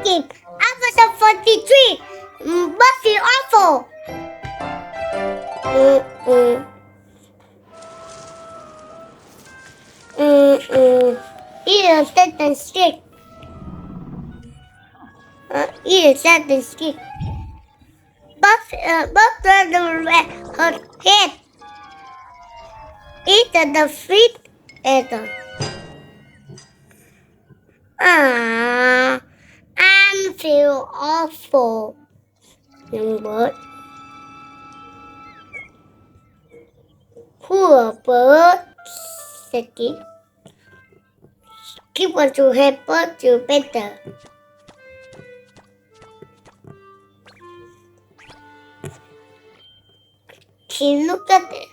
game. Episode 43. Buffy Awful. Eat a certain stick. Eat a certain stick. Buffy her head. Eat the feet. I feel awful. Bird. Poor bird. Said it. Keep on to help bird to better. She looked at it.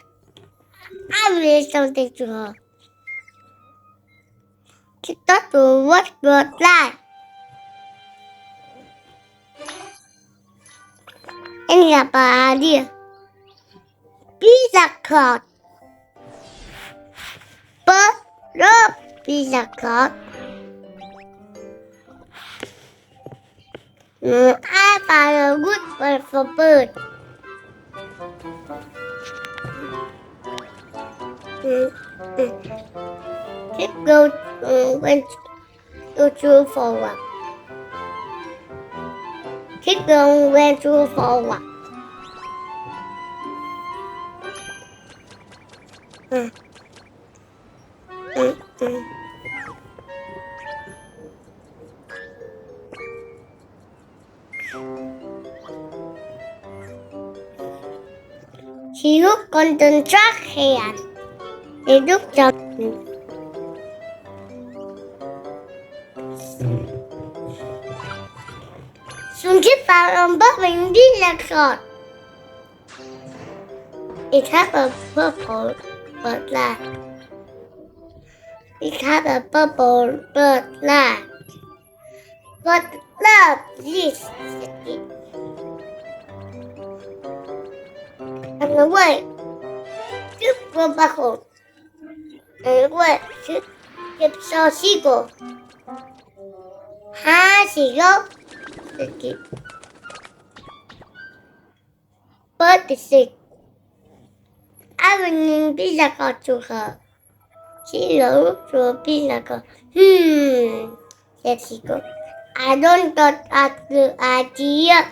I read something to her. She thought to what bird like. Any idea? Pizza cart. Bird love pizza cart. I found a good word for bird. Keep go went to forward. Keep going went to forward. She looked on the track hand. He looked up. Soon she found a bubbling dinosaur. It had a purple bird lag. It had a purple bird lag. But love this, said it. And away. Trước vương ba khổ. And away. Trước kịp so seagull. Hi, seagull, said it. Bird is sick. I bring pizza cart to her. She looked to a pizza cart. Said seagull. I don't got a good idea.